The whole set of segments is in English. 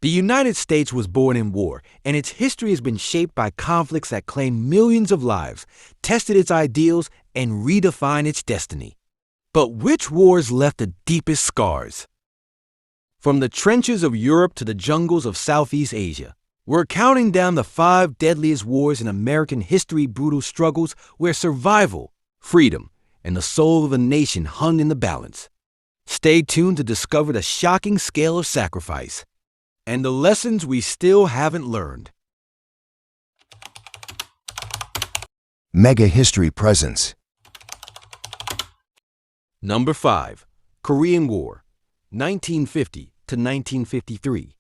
The United States was born in war, and its history has been shaped by conflicts that claimed millions of lives, tested its ideals, and redefined its destiny. But which wars left the deepest scars? From the trenches of Europe to the jungles of Southeast Asia, we're counting down the 5 deadliest wars in American history, brutal struggles where survival, freedom, and the soul of a nation hung in the balance. Stay tuned to discover the shocking scale of sacrifice and the lessons we still haven't learned. Mega History Presents. Number 5. Korean War, 1950 to 1953.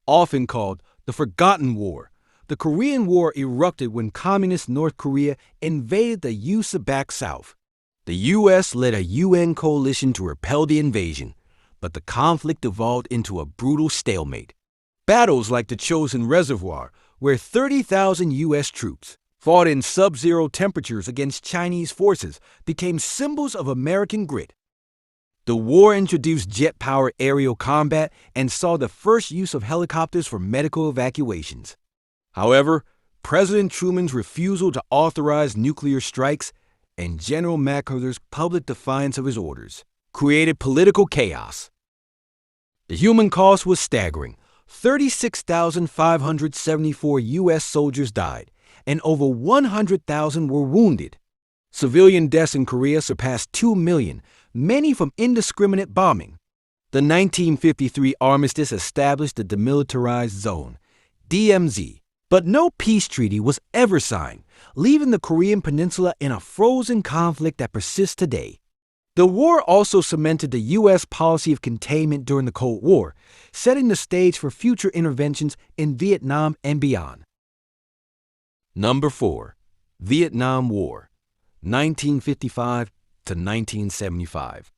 Often called the Forgotten War, the Korean War erupted when Communist North Korea invaded the USA-backed South. The U.S. led a UN coalition to repel the invasion, but the conflict evolved into a brutal stalemate. Battles like the Chosin Reservoir, where 30,000 U.S. troops fought in sub-zero temperatures against Chinese forces, became symbols of American grit. The war introduced jet-powered aerial combat and saw the first use of helicopters for medical evacuations. However, President Truman's refusal to authorize nuclear strikes and General MacArthur's public defiance of his orders created political chaos. The human cost was staggering. 36,574 U.S. soldiers died, and over 100,000 were wounded. Civilian deaths in Korea surpassed 2 million, many from indiscriminate bombing. The 1953 armistice established the Demilitarized Zone, DMZ, but no peace treaty was ever signed, leaving the Korean Peninsula in a frozen conflict that persists today. The war also cemented the U.S. policy of containment during the Cold War, setting the stage for future interventions in Vietnam and beyond. Number 4. Vietnam War, 1955 to 1975.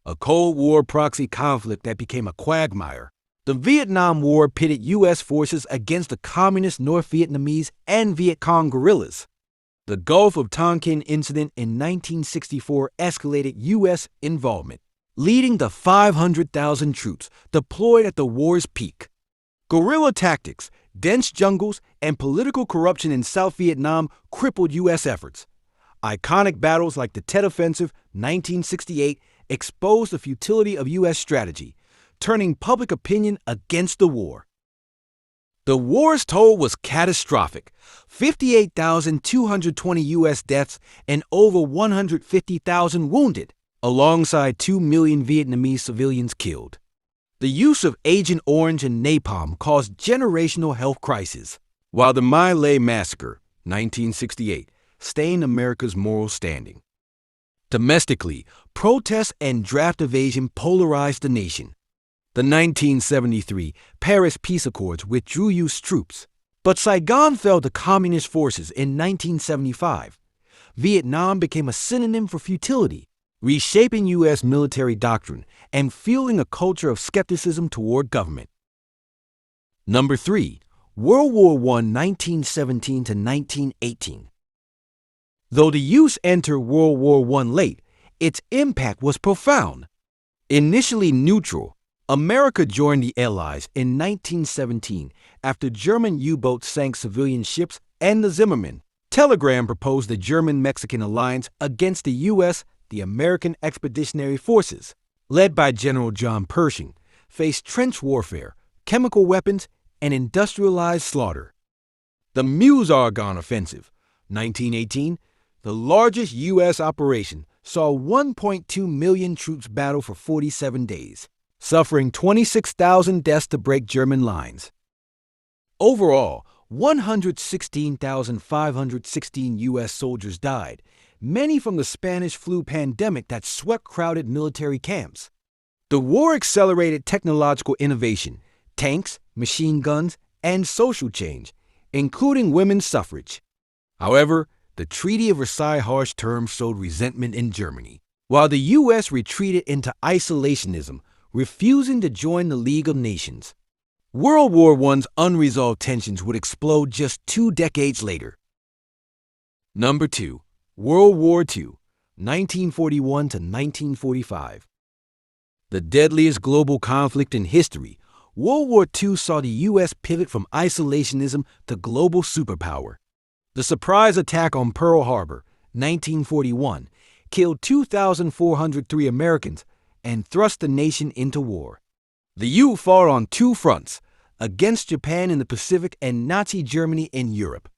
A Cold War proxy conflict that became a quagmire. The Vietnam War pitted U.S. forces against the Communist North Vietnamese and Viet Cong guerrillas. The Gulf of Tonkin incident in 1964 escalated U.S. involvement, leading to 500,000 troops deployed at the war's peak. Guerrilla tactics, dense jungles, and political corruption in South Vietnam crippled U.S. efforts. Iconic battles like the Tet Offensive, 1968, exposed the futility of U.S. strategy, turning public opinion against the war. The war's toll was catastrophic: 58,220 U.S. deaths and over 150,000 wounded, alongside 2 million Vietnamese civilians killed. The use of Agent Orange and napalm caused generational health crises, while the My Lai Massacre, 1968, stained America's moral standing. Domestically, protests and draft evasion polarized the nation. The 1973 Paris Peace Accords withdrew U.S. troops, but Saigon fell to Communist forces in 1975. Vietnam became a synonym for futility, reshaping U.S. military doctrine and fueling a culture of skepticism toward government. Number 3. World War I, 1917 to 1918. Though the U.S. entered World War I late, its impact was profound. Initially neutral, America joined the Allies in 1917 after German U-boats sank civilian ships, and the Zimmermann telegram proposed the German-Mexican alliance against the U.S. The American Expeditionary Forces, led by General John Pershing, faced trench warfare, chemical weapons, and industrialized slaughter. The Meuse-Argonne Offensive, 1918, the largest U.S. operation, saw 1.2 million troops battle for 47 days, suffering 26,000 deaths to break German lines. Overall, 116,516 U.S. soldiers died, many from the Spanish flu pandemic that swept crowded military camps. The war accelerated technological innovation, tanks, machine guns, and social change, including women's suffrage. However, the Treaty of Versailles' harsh terms showed resentment in Germany, while the U.S. retreated into isolationism, refusing to join the League of Nations. World War I's unresolved tensions would explode just 2 decades later. Number 2. World War II, 1941 to 1945. The deadliest global conflict in history, World War II saw the U.S. pivot from isolationism to global superpower. The surprise attack on Pearl Harbor, 1941, killed 2,403 Americans and thrust the nation into war. The U fought on two fronts, against Japan in the Pacific and Nazi Germany in Europe.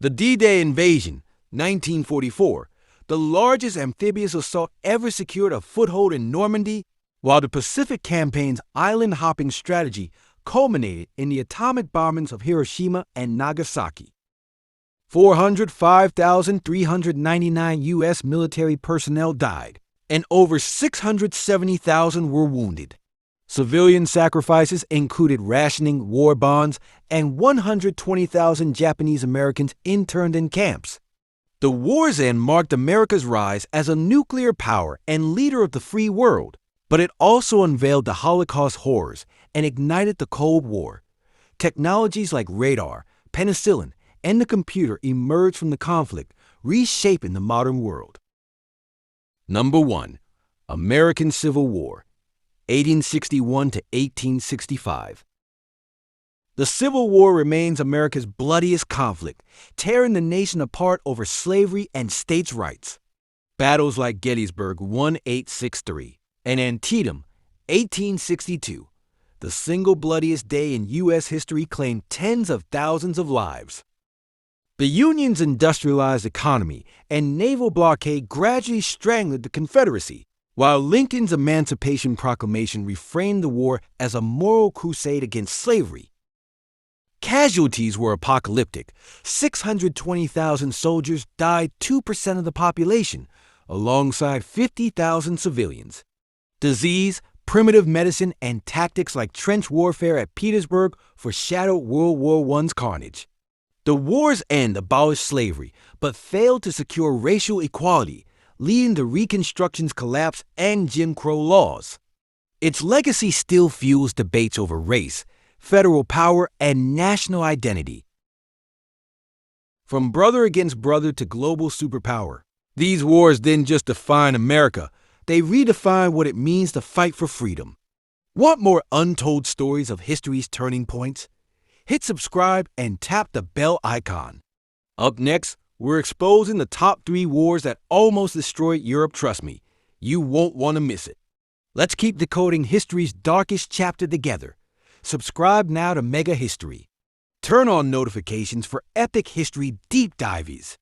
The D-Day invasion, 1944, the largest amphibious assault ever secured a foothold in Normandy, while the Pacific Campaign's island-hopping strategy culminated in the atomic bombings of Hiroshima and Nagasaki. 405,399 U.S. military personnel died, and over 670,000 were wounded. Civilian sacrifices included rationing, war bonds, and 120,000 Japanese Americans interned in camps. The war's end marked America's rise as a nuclear power and leader of the free world, but it also unveiled the Holocaust horrors and ignited the Cold War. Technologies like radar, penicillin, and the computer emerged from the conflict, reshaping the modern world. Number 1. American Civil War, 1861 to 1865. The Civil War remains America's bloodiest conflict, tearing the nation apart over slavery and states' rights. Battles like Gettysburg 1863 and Antietam 1862, the single bloodiest day in U.S. history, claimed tens of thousands of lives. The Union's industrialized economy and naval blockade gradually strangled the Confederacy, while Lincoln's Emancipation Proclamation reframed the war as a moral crusade against slavery. Casualties were apocalyptic. 620,000 soldiers died, 2% of the population, alongside 50,000 civilians. Disease, primitive medicine, and tactics like trench warfare at Petersburg foreshadowed World War I's carnage. The war's end abolished slavery, but failed to secure racial equality, leading to Reconstruction's collapse and Jim Crow laws. Its legacy still fuels debates over race, federal power, and national identity. From brother against brother to global superpower, these wars didn't just define America, they redefined what it means to fight for freedom. Want more untold stories of history's turning points? Hit subscribe and tap the bell icon. Up next, we're exposing the top 3 wars that almost destroyed Europe. Trust me, you won't want to miss it. Let's keep decoding history's darkest chapter together. Subscribe now to Mega History. Turn on notifications for epic history deep dives.